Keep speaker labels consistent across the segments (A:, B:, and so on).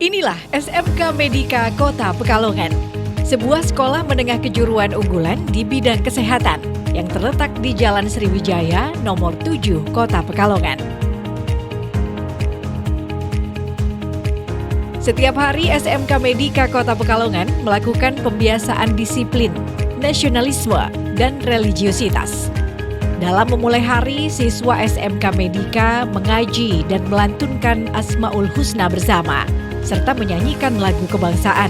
A: Inilah SMK Medika Kota Pekalongan, sebuah sekolah menengah kejuruan unggulan di bidang kesehatan yang terletak di Jalan Sriwijaya nomor 7 Kota Pekalongan. Setiap hari SMK Medika Kota Pekalongan melakukan pembiasaan disiplin, nasionalisme, dan religiositas. Dalam memulai hari, siswa SMK Medika mengaji dan melantunkan Asmaul Husna bersama, serta menyanyikan lagu kebangsaan.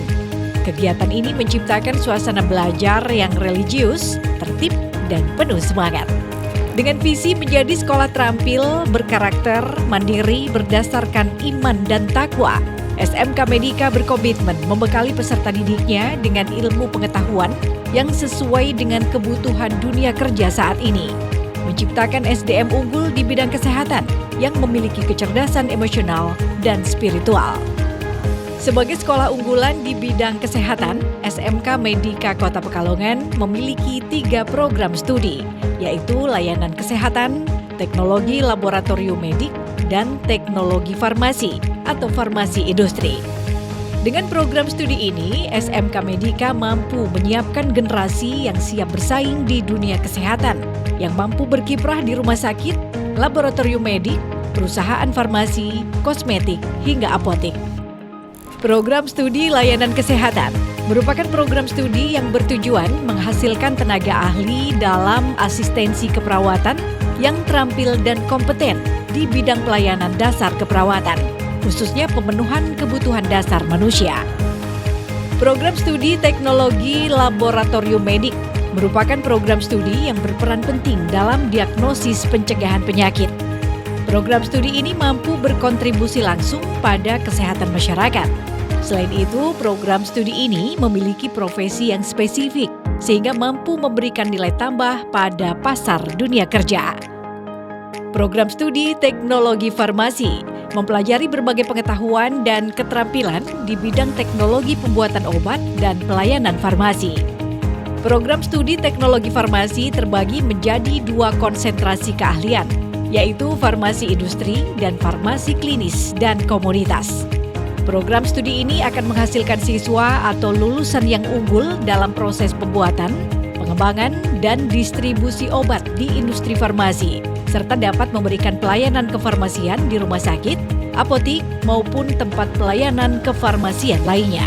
A: Kegiatan ini menciptakan suasana belajar yang religius, tertib, dan penuh semangat. Dengan visi menjadi sekolah terampil, berkarakter, mandiri, berdasarkan iman dan takwa, SMK Medika berkomitmen membekali peserta didiknya dengan ilmu pengetahuan yang sesuai dengan kebutuhan dunia kerja saat ini, menciptakan SDM unggul di bidang kesehatan yang memiliki kecerdasan emosional dan spiritual. Sebagai sekolah unggulan di bidang kesehatan, SMK Medika Kota Pekalongan memiliki 3 program studi, yaitu layanan kesehatan, teknologi laboratorium medik, dan teknologi farmasi atau farmasi industri. Dengan program studi ini, SMK Medika mampu menyiapkan generasi yang siap bersaing di dunia kesehatan, yang mampu berkiprah di rumah sakit, laboratorium medik, perusahaan farmasi, kosmetik, hingga apotik. Program studi layanan kesehatan merupakan program studi yang bertujuan menghasilkan tenaga ahli dalam asistensi keperawatan yang terampil dan kompeten di bidang pelayanan dasar keperawatan, khususnya pemenuhan kebutuhan dasar manusia. Program studi teknologi laboratorium medik merupakan program studi yang berperan penting dalam diagnosis pencegahan penyakit. Program studi ini mampu berkontribusi langsung pada kesehatan masyarakat. Selain itu, program studi ini memiliki profesi yang spesifik sehingga mampu memberikan nilai tambah pada pasar dunia kerja. Program studi teknologi farmasi mempelajari berbagai pengetahuan dan keterampilan di bidang teknologi pembuatan obat dan pelayanan farmasi. Program studi teknologi farmasi terbagi menjadi 2 konsentrasi keahlian, yaitu farmasi industri dan farmasi klinis dan komunitas. Program studi ini akan menghasilkan siswa atau lulusan yang unggul dalam proses pembuatan, pengembangan, dan distribusi obat di industri farmasi, serta dapat memberikan pelayanan kefarmasian di rumah sakit, apotik, maupun tempat pelayanan kefarmasian lainnya.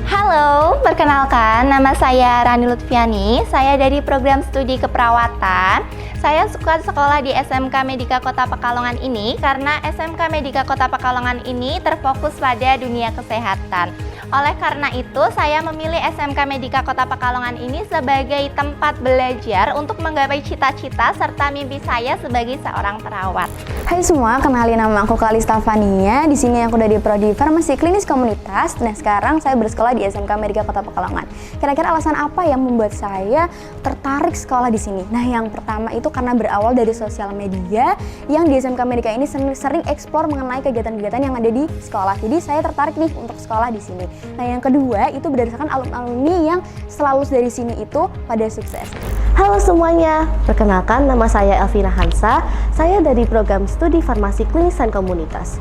B: Halo, perkenalkan nama saya Rani Lutfiani, saya dari program studi keperawatan. Saya suka sekolah di SMK Medika Kota Pekalongan ini karena SMK Medika Kota Pekalongan ini terfokus pada dunia kesehatan. Oleh karena itu, saya memilih SMK Medika Kota Pekalongan ini sebagai tempat belajar untuk menggapai cita-cita serta mimpi saya sebagai seorang perawat.
C: Hai semua, kenalin nama aku Kalista Fania. Di sini aku dari prodi Farmasi Klinis Komunitas. Nah, sekarang saya bersekolah di SMK Medika Kota Pekalongan. Kira-kira alasan apa yang membuat saya tertarik sekolah di sini? Nah, yang pertama itu karena berawal dari sosial media yang di SMK Medika ini sering eksplor mengenai kegiatan-kegiatan yang ada di sekolah. Jadi saya tertarik nih untuk sekolah di sini. Nah, yang kedua itu berdasarkan alumni yang selalu dari sini itu pada sukses.
D: Halo semuanya, perkenalkan nama saya Elvina Hansa. Saya dari program studi farmasi klinis dan komunitas.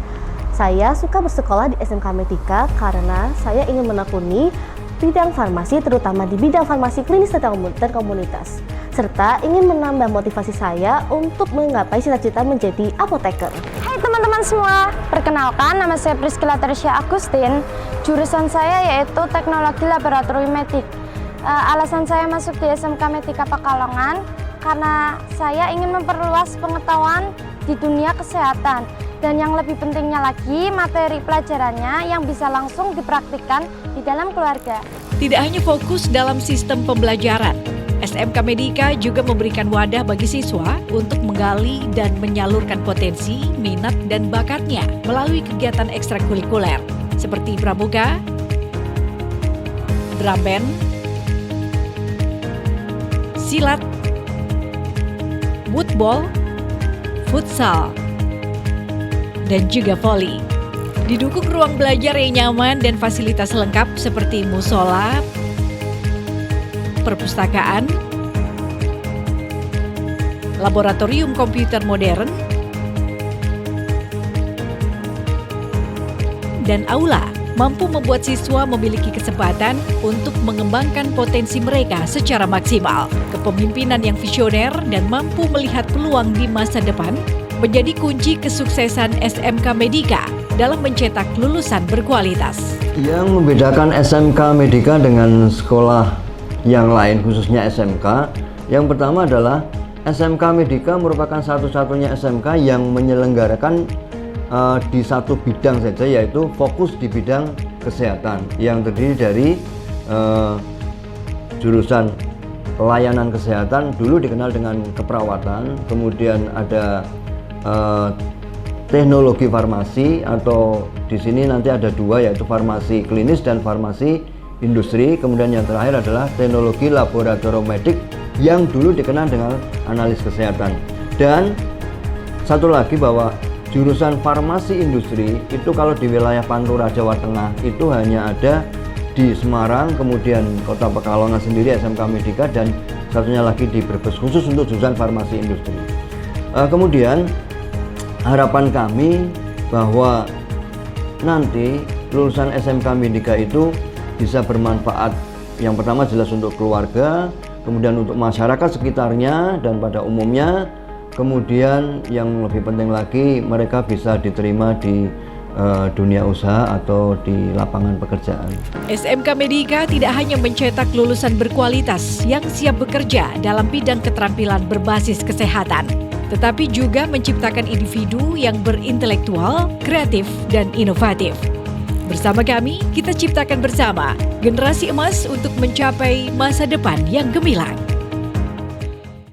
D: Saya suka bersekolah di SMK Medika karena saya ingin menekuni bidang farmasi, terutama di bidang farmasi klinis dan komunitas, serta ingin menambah motivasi saya untuk menggapai cita-cita menjadi apoteker.
C: Hai teman-teman semua, perkenalkan nama saya Priscilla Teresia Agustin. Jurusan saya yaitu teknologi laboratorium medik. Alasan saya masuk di SMK Medika Pekalongan karena saya ingin memperluas pengetahuan di dunia kesehatan. Dan yang lebih pentingnya lagi, materi pelajarannya yang bisa langsung dipraktikkan di dalam keluarga.
A: Tidak hanya fokus dalam sistem pembelajaran, SMK Medika juga memberikan wadah bagi siswa untuk menggali dan menyalurkan potensi, minat, dan bakatnya melalui kegiatan ekstrakurikuler seperti pramuka, drum band, silat, woodball, futsal, dan juga voli. Didukung ruang belajar yang nyaman dan fasilitas lengkap seperti musola, perpustakaan, laboratorium komputer modern, dan aula mampu membuat siswa memiliki kesempatan untuk mengembangkan potensi mereka secara maksimal. Kepemimpinan yang visioner dan mampu melihat peluang di masa depan menjadi kunci kesuksesan SMK Medika dalam mencetak lulusan berkualitas.
E: Yang membedakan SMK Medika dengan sekolah yang lain, khususnya SMK, yang pertama adalah SMK Medika merupakan satu-satunya SMK yang menyelenggarakan di satu bidang saja, yaitu fokus di bidang kesehatan yang terdiri dari jurusan pelayanan kesehatan, dulu dikenal dengan keperawatan, kemudian ada teknologi farmasi, atau di sini nanti ada dua, yaitu farmasi klinis dan farmasi industri, kemudian yang terakhir adalah teknologi laboratorium medik yang dulu dikenal dengan analis kesehatan. Dan satu lagi bahwa jurusan farmasi industri itu kalau di wilayah Pantura Jawa Tengah itu hanya ada di Semarang, kemudian Kota Pekalongan sendiri SMK Medika, dan satunya lagi di Brebes khusus untuk jurusan farmasi industri. Kemudian harapan kami bahwa nanti lulusan SMK Medika itu bisa bermanfaat, yang pertama jelas untuk keluarga, kemudian untuk masyarakat sekitarnya dan pada umumnya, kemudian yang lebih penting lagi mereka bisa diterima di dunia usaha atau di lapangan pekerjaan.
A: SMK Medika tidak hanya mencetak lulusan berkualitas yang siap bekerja dalam bidang keterampilan berbasis kesehatan, tetapi juga menciptakan individu yang berintelektual, kreatif, dan inovatif. Bersama kami, kita ciptakan bersama generasi emas untuk mencapai masa depan yang gemilang.